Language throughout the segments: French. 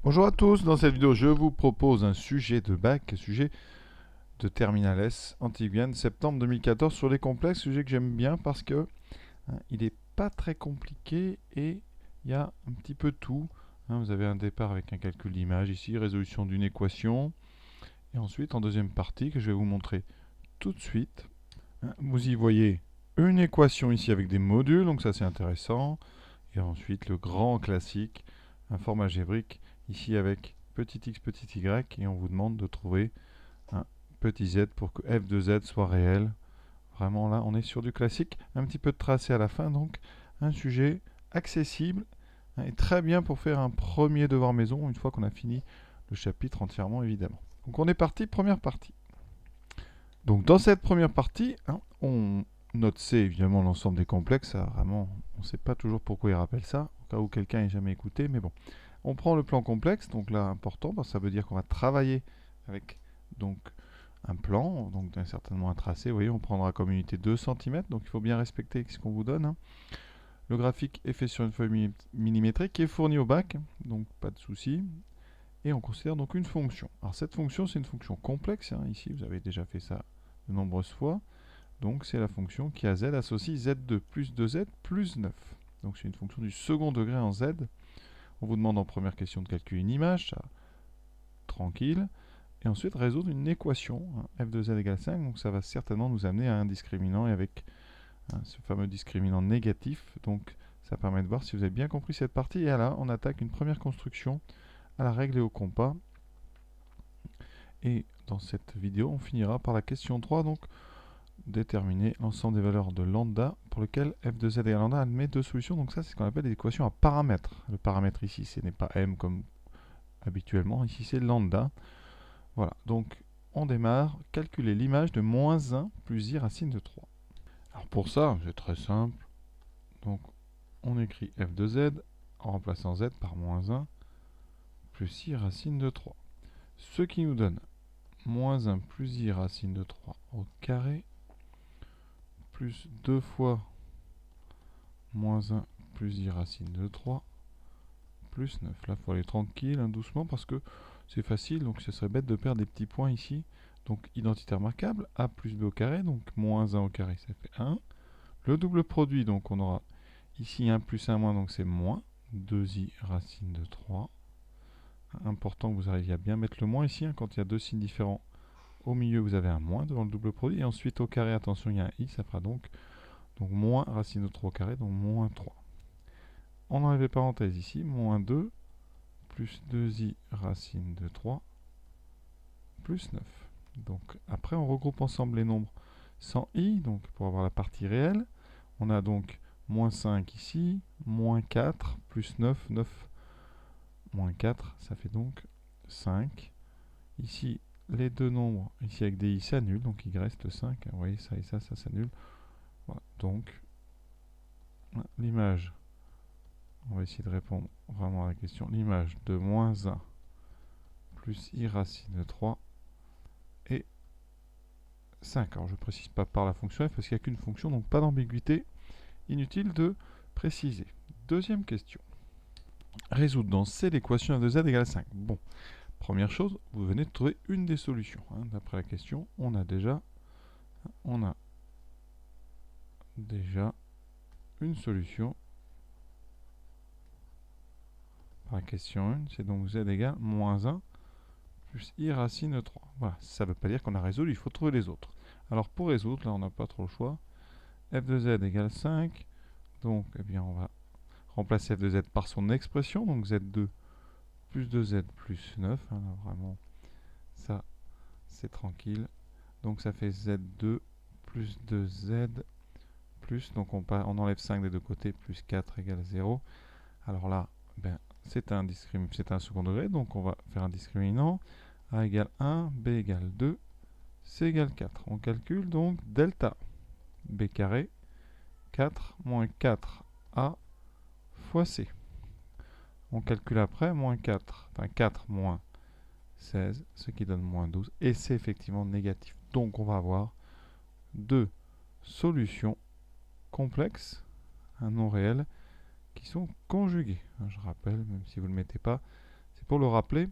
Bonjour à tous, dans cette vidéo je vous propose un sujet de bac, sujet de Terminal S Antigone, septembre 2014 sur les complexes, sujet que j'aime bien parce que il n'est pas très compliqué et il y a un petit peu tout. Vous avez un départ avec un calcul d'image ici, résolution d'une équation, et ensuite en deuxième partie que je vais vous montrer tout de suite, vous y voyez une équation ici avec des modules, donc ça c'est intéressant, et ensuite le grand classique, un forme algébrique ici avec petit x, petit y, et on vous demande de trouver un petit z pour que f de z soit réel. Vraiment là, on est sur du classique, un petit peu de tracé à la fin, donc un sujet accessible et très bien pour faire un premier devoir maison, une fois qu'on a fini le chapitre entièrement évidemment. Donc on est parti, première partie. Donc dans cette première partie, on note C, évidemment l'ensemble des complexes, ça, vraiment, on ne sait pas toujours pourquoi il rappelle ça, au cas où quelqu'un n'ait jamais écouté, mais bon. On prend le plan complexe, donc là important, parce que ça veut dire qu'on va travailler avec donc un plan, donc certainement un tracé. Vous voyez, on prendra comme unité 2 cm, donc il faut bien respecter ce qu'on vous donne. Le graphique est fait sur une feuille millimétrique qui est fournie au bac, donc pas de souci. Et on considère donc une fonction. Alors cette fonction, c'est une fonction complexe. Ici, vous avez déjà fait ça de nombreuses fois. Donc c'est la fonction qui a z associe z2 plus 2z plus 9. Donc c'est une fonction du second degré en z. On vous demande en première question de calculer une image, ça, tranquille. Et ensuite résoudre une équation, f de z égale 5. Donc ça va certainement nous amener à un discriminant et avec ce fameux discriminant négatif. Donc ça permet de voir si vous avez bien compris cette partie. Et là, on attaque une première construction à la règle et au compas. Et dans cette vidéo, on finira par la question 3, donc déterminer l'ensemble des valeurs de lambda pour lequel f de z égale lambda admet deux solutions. Donc ça, c'est ce qu'on appelle des équations à paramètres. Le paramètre ici, ce n'est pas m comme habituellement. Ici, c'est lambda. Voilà, donc on démarre. Calculer l'image de moins 1 plus i racine de 3. Alors pour ça, c'est très simple. Donc on écrit f de z en remplaçant z par moins 1 plus i racine de 3. Ce qui nous donne moins 1 plus i racine de 3 au carré plus 2 fois moins 1 plus i racine de 3 plus 9. Là, il faut aller tranquille, doucement, parce que c'est facile, donc ce serait bête de perdre des petits points ici. Donc, identité remarquable, a plus b au carré, donc moins 1 au carré, ça fait 1. Le double produit, donc on aura ici 1 plus 1 moins, donc c'est moins 2i racine de 3. Important que vous arriviez à bien mettre le moins ici, quand il y a deux signes différents. Au milieu, vous avez un moins devant le double produit. Et ensuite, au carré, attention, il y a un i, ça fera donc moins racine de 3 au carré, donc moins 3. On enlève les parenthèses ici, moins 2 plus 2i racine de 3 plus 9. Donc après, on regroupe ensemble les nombres sans i, donc pour avoir la partie réelle. On a donc moins 5 ici, moins 4 plus 9, 9 moins 4, ça fait donc 5. Ici, les deux nombres, ici avec des i, s'annulent, donc il reste 5. Vous voyez, ça et ça s'annule. Voilà. Donc, l'image, on va essayer de répondre vraiment à la question. L'image de moins 1 plus i racine de 3 et 5. Alors je ne précise pas par la fonction f parce qu'il n'y a qu'une fonction, donc pas d'ambiguïté. Inutile de préciser. Deuxième question. Résoudre dans C l'équation f de z égale 5. Bon, première chose, vous venez de trouver une des solutions. D'après la question, on a déjà une solution. Par la question 1, c'est donc z égale moins 1 plus i racine de 3. Voilà, ça ne veut pas dire qu'on a résolu, il faut trouver les autres. Alors pour résoudre, là on n'a pas trop le choix. F de z égale 5. Donc eh bien, on va remplacer f de z par son expression. Donc z2 plus 2z plus 9. Là, vraiment, ça c'est tranquille. Donc ça fait z2 plus 2z plus, donc on enlève 5 des deux côtés, plus 4 égale 0. Alors là, ben, c'est un second degré, donc on va faire un discriminant. A égale 1, B égale 2, C égale 4. On calcule donc delta B carré, 4 moins 4A fois C. On calcule après, moins 4, enfin 4 moins 16, ce qui donne moins 12. Et c'est effectivement négatif. Donc on va avoir deux solutions complexes, un non réel, qui sont conjuguées. Je rappelle, même si vous ne le mettez pas, c'est Pour le rappeler,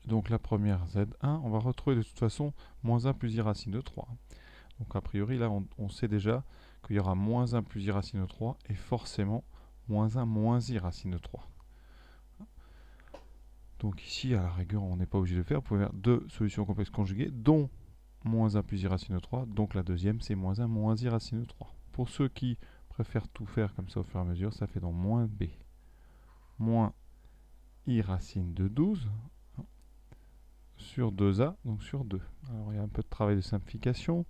donc la première Z1, on va retrouver de toute façon moins 1 plus i racine de 3. Donc a priori, là, on sait déjà qu'il y aura moins 1 plus i racine de 3 et forcément moins 1 moins i racine de 3. Donc ici, à la rigueur, on n'est pas obligé de faire. Vous pouvez faire deux solutions complexes conjuguées, dont moins 1 plus i racine de 3. Donc la deuxième, c'est moins 1 moins i racine de 3. Pour ceux qui préfèrent tout faire comme ça au fur et à mesure, ça fait donc moins b moins i racine de 12 sur 2a, donc sur 2. Alors il y a un peu de travail de simplification.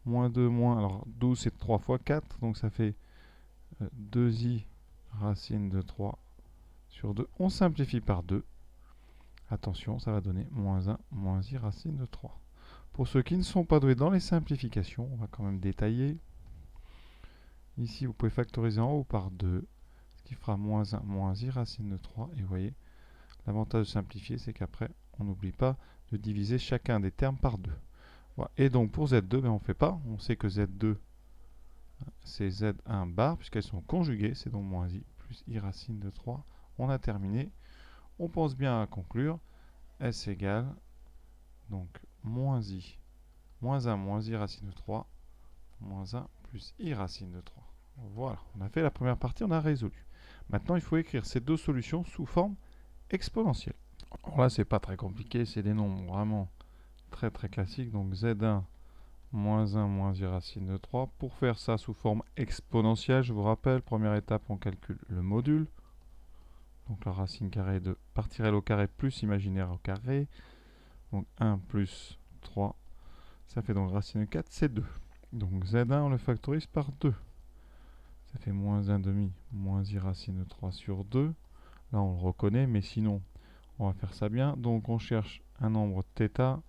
Moins 2, moins... Alors 12 c'est 3 fois 4, donc ça fait 2i racine de 3 sur 2. On simplifie par 2. Attention, ça va donner moins 1 moins i racine de 3. Pour ceux qui ne sont pas doués dans les simplifications, on va quand même détailler. Ici, vous pouvez factoriser en haut par 2, ce qui fera moins 1 moins i racine de 3. Et vous voyez, l'avantage de simplifier, c'est qu'après, on n'oublie pas de diviser chacun des termes par 2. Voilà. Et donc pour Z2, on ne fait pas. On sait que Z2, c'est Z1 bar, puisqu'elles sont conjuguées. C'est donc moins i plus i racine de 3. On a terminé. On pense bien à conclure. S égale donc moins i, moins 1 moins i racine de 3, moins 1 plus i racine de 3. Voilà, on a fait la première partie, on a résolu. Maintenant, il faut écrire ces deux solutions sous forme exponentielle. Alors là, c'est pas très compliqué, c'est des nombres vraiment très classiques. Donc Z1 moins 1 moins i racine de 3. Pour faire ça sous forme exponentielle, je vous rappelle, première étape, on calcule le module. Donc la racine carrée de partie réelle au carré plus imaginaire au carré. Donc 1 plus 3, ça fait donc racine de 4, c'est 2. Donc Z1, on le factorise par 2. Ça fait moins 1 demi, moins i racine de 3 sur 2. Là, on le reconnaît, mais sinon, on va faire ça bien. Donc on cherche un nombre θ.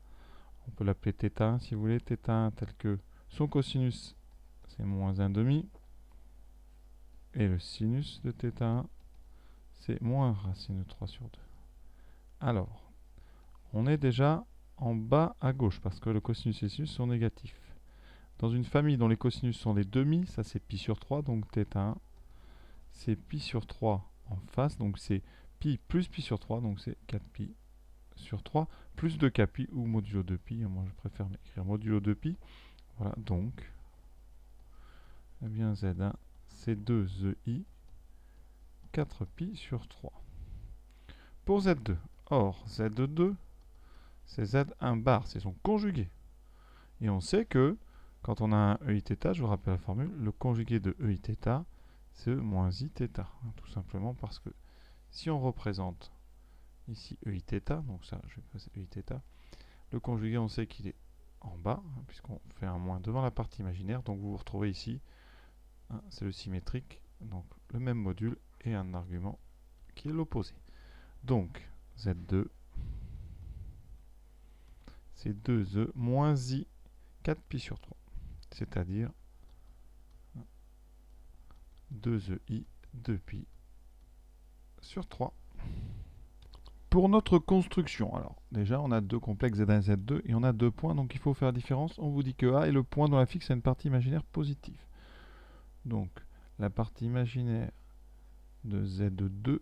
On peut l'appeler θ1 si vous voulez. θ1 tel que son cosinus, c'est moins 1 demi. Et le sinus de θ1, c'est moins racine de 3 sur 2. Alors, on est déjà en bas à gauche parce que le cosinus et le sinus sont négatifs. Dans une famille dont les cosinus sont des demi, ça c'est pi sur 3, donc θ1, c'est pi sur 3 en face, donc c'est pi plus pi sur 3, donc c'est 4pi sur 3, plus 2kpi ou modulo 2pi, moi je préfère écrire modulo 2pi. Voilà, donc, eh bien Z1, c'est 2ei, 4pi sur 3. Pour Z2, or Z2, c'est Z1 bar, c'est son conjugué. Et on sait que, quand on a un EIθ, je vous rappelle la formule, le conjugué de EIθ, c'est E moins Iθ. Tout simplement parce que si on représente ici EIθ, donc ça, je vais passer EIθ, le conjugué, on sait qu'il est en bas, puisqu'on fait un moins devant la partie imaginaire. Donc vous vous retrouvez ici, c'est le symétrique, donc le même module et un argument qui est l'opposé. Donc Z2, c'est 2e moins I 4pi sur 3, c'est-à-dire 2ei 2pi sur 3. Pour notre construction, alors déjà on a deux complexes Z1 et Z2 et on a deux points, donc il faut faire la différence. On vous dit que A est le point dont la fixe a une partie imaginaire positive. Donc la partie imaginaire de Z2,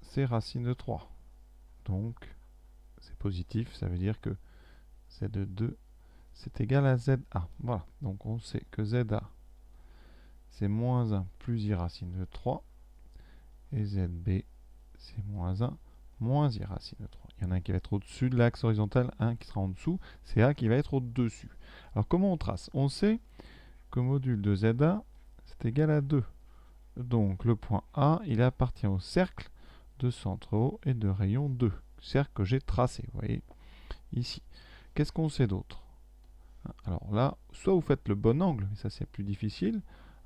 c'est racine de 3. Donc c'est positif, ça veut dire que Z2 c'est égal à ZA. Voilà, donc on sait que ZA c'est moins 1 plus I racine de 3 et ZB c'est moins 1 moins I racine de 3. Il y en a un qui va être au-dessus de l'axe horizontal, un qui sera en dessous, c'est A qui va être au-dessus. Alors comment on trace? On sait que module de ZA c'est égal à 2. Donc le point A, il appartient au cercle de centre haut et de rayon 2. Cercle que j'ai tracé, vous voyez, ici. Qu'est-ce qu'on sait d'autre? Alors là, soit vous faites le bon angle, mais ça c'est plus difficile.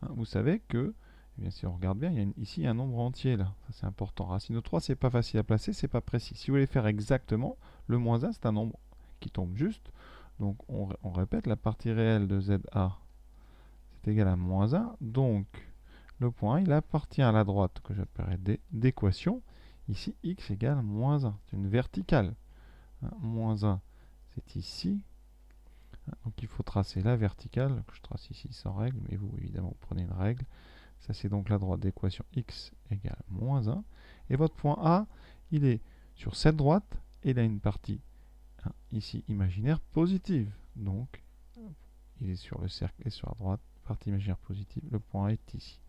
Vous savez que, eh bien, si on regarde bien, il y a ici un nombre entier là. Ça c'est important. Racine de 3, c'est pas facile à placer, c'est pas précis. Si vous voulez faire exactement, le moins 1, c'est un nombre qui tombe juste. Donc on répète, la partie réelle de ZA, c'est égal à moins 1. Donc le point, il appartient à la droite que j'appellerai d'équation. Ici, x égale moins 1. C'est une verticale. Moins 1, c'est ici. Donc il faut tracer la verticale, que je trace ici sans règle, mais vous, évidemment, vous prenez une règle. Ça, c'est donc la droite d'équation x égale moins 1. Et votre point A, il est sur cette droite et il a une partie ici imaginaire positive. Donc, il est sur le cercle et sur la droite, partie imaginaire positive. Le point A est ici.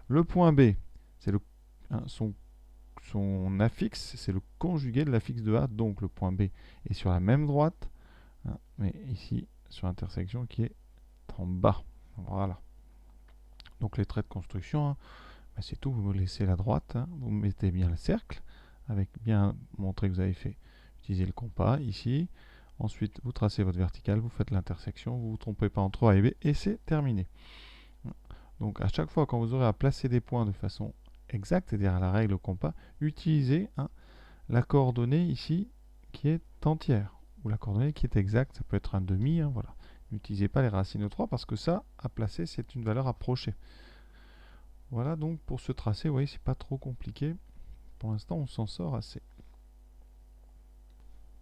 Le point B, c'est son affixe, c'est le conjugué de l'affixe de A. Donc, le point B est sur la même droite, mais ici, sur l'intersection qui est en bas. Voilà. Donc, les traits de construction, c'est tout. Vous laissez la droite, vous mettez bien le cercle, avec bien montrer que vous avez fait utiliser le compas ici. Ensuite, vous tracez votre verticale, vous faites l'intersection, vous ne vous trompez pas entre A et B, et c'est terminé. Donc, à chaque fois, quand vous aurez à placer des points de façon exacte, c'est-à-dire à la règle au compas, utilisez la coordonnée ici qui est entière, ou la coordonnée qui est exacte, ça peut être un demi, voilà. N'utilisez pas les racines de 3 parce que ça, à placer, c'est une valeur approchée. Voilà donc pour ce tracé, vous voyez, c'est pas trop compliqué. Pour l'instant, on s'en sort assez.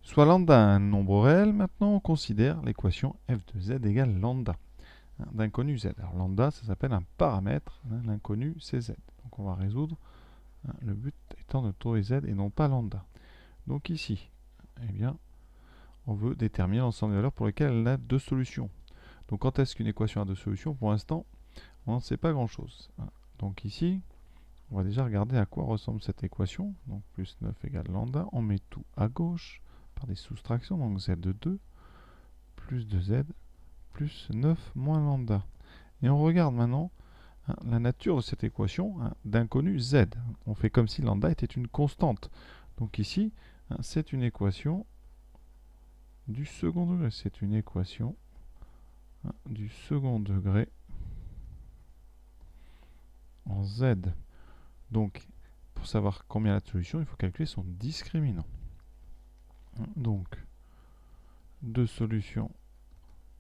Soit lambda un nombre réel, maintenant on considère l'équation f de z égale lambda d'inconnu z. Alors lambda, ça s'appelle un paramètre, l'inconnu c'est z. Donc on va résoudre, le but étant de trouver z et non pas lambda. Donc ici, eh bien, on veut déterminer l'ensemble des valeurs pour lesquelles elle a deux solutions. Donc quand est-ce qu'une équation a deux solutions? Pour l'instant, on n'en sait pas grand-chose. Donc ici, on va déjà regarder à quoi ressemble cette équation. Donc plus 9 égale lambda, on met tout à gauche par des soustractions, donc z de 2 plus 2z plus 9 moins lambda. Et on regarde maintenant la nature de cette équation d'inconnu z. On fait comme si lambda était une constante. Donc ici, c'est une équation du second degré. C'est une équation du second degré en z. Donc, pour savoir combien il y a de solutions, il faut calculer son discriminant. Donc, deux solutions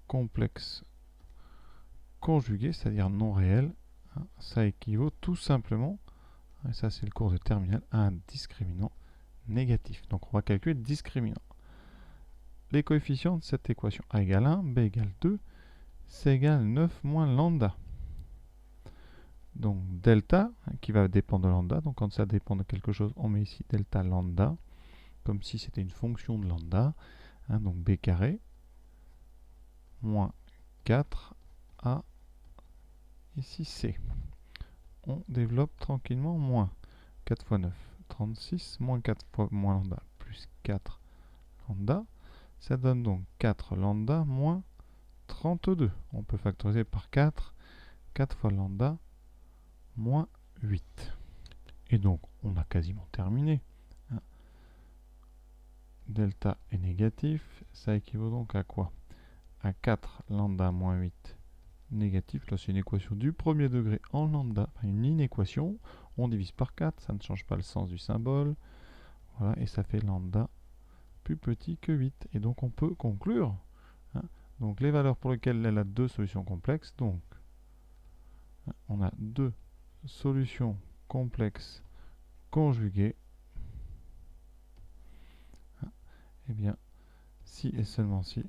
complexes conjuguées, c'est-à-dire non réelles, ça équivaut tout simplement, et ça c'est le cours de terminale, à un discriminant négatif. Donc on va calculer le discriminant. Les coefficients de cette équation, a égale 1, b égale 2, c égale 9 moins lambda. Donc delta, qui va dépendre de lambda, donc quand ça dépend de quelque chose, on met ici delta lambda, comme si c'était une fonction de lambda, donc b carré, moins 4a, ici c. On développe tranquillement, moins 4 fois 9, 36, moins 4 fois moins lambda, plus 4 lambda, ça donne donc 4 lambda moins 32. On peut factoriser par 4, 4 fois lambda, moins 8. Et donc, on a quasiment terminé. Delta est négatif, ça équivaut donc à quoi? À 4 lambda moins 8 négatif. Là, c'est une équation du premier degré en lambda, enfin une inéquation. On divise par 4, ça ne change pas le sens du symbole. Voilà, et ça fait lambda plus petit que 8. Et donc, on peut conclure. Donc, les valeurs pour lesquelles elle a deux solutions complexes. Donc, on a deux solutions complexes conjuguées. Eh bien, si et seulement si,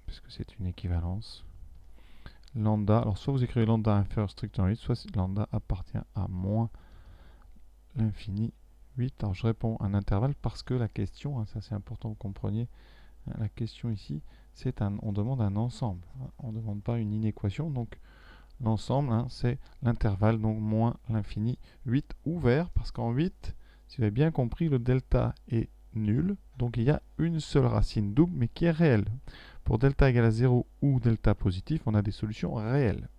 puisque c'est une équivalence, lambda, alors soit vous écrivez lambda inférieur strictement à 8, soit lambda appartient à moins l'infini 8. Alors je réponds un intervalle parce que la question, ça c'est important que vous compreniez, la question ici, c'est on demande un ensemble, on ne demande pas une inéquation, donc l'ensemble, c'est l'intervalle, donc moins l'infini 8 ouvert, parce qu'en 8, si vous avez bien compris, le delta est nul, donc il y a une seule racine double, mais qui est réelle. Pour delta égale à 0 ou delta positif, on a des solutions réelles.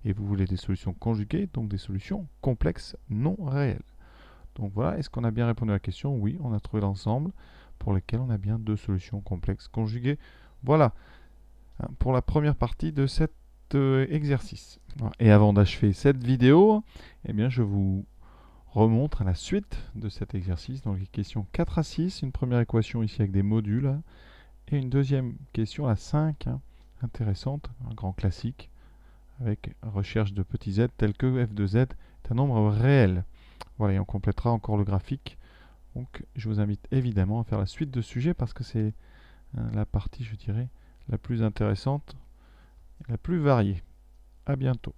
Et vous voulez des solutions conjuguées, donc des solutions complexes non réelles. Donc voilà, est-ce qu'on a bien répondu à la question? Oui, on a trouvé l'ensemble pour lequel on a bien deux solutions complexes conjuguées. Voilà, pour la première partie de cet exercice. Voilà. Et avant d'achever cette vidéo, eh bien, je vous remontre à la suite de cet exercice, donc les questions 4 à 6, une première équation ici avec des modules, et une deuxième question à 5, intéressante, un grand classique, avec recherche de petits z tels que f de z est un nombre réel. Voilà, et on complétera encore le graphique. Donc je vous invite évidemment à faire la suite de ce sujet parce que c'est la partie, je dirais, la plus intéressante, la plus variée. À bientôt.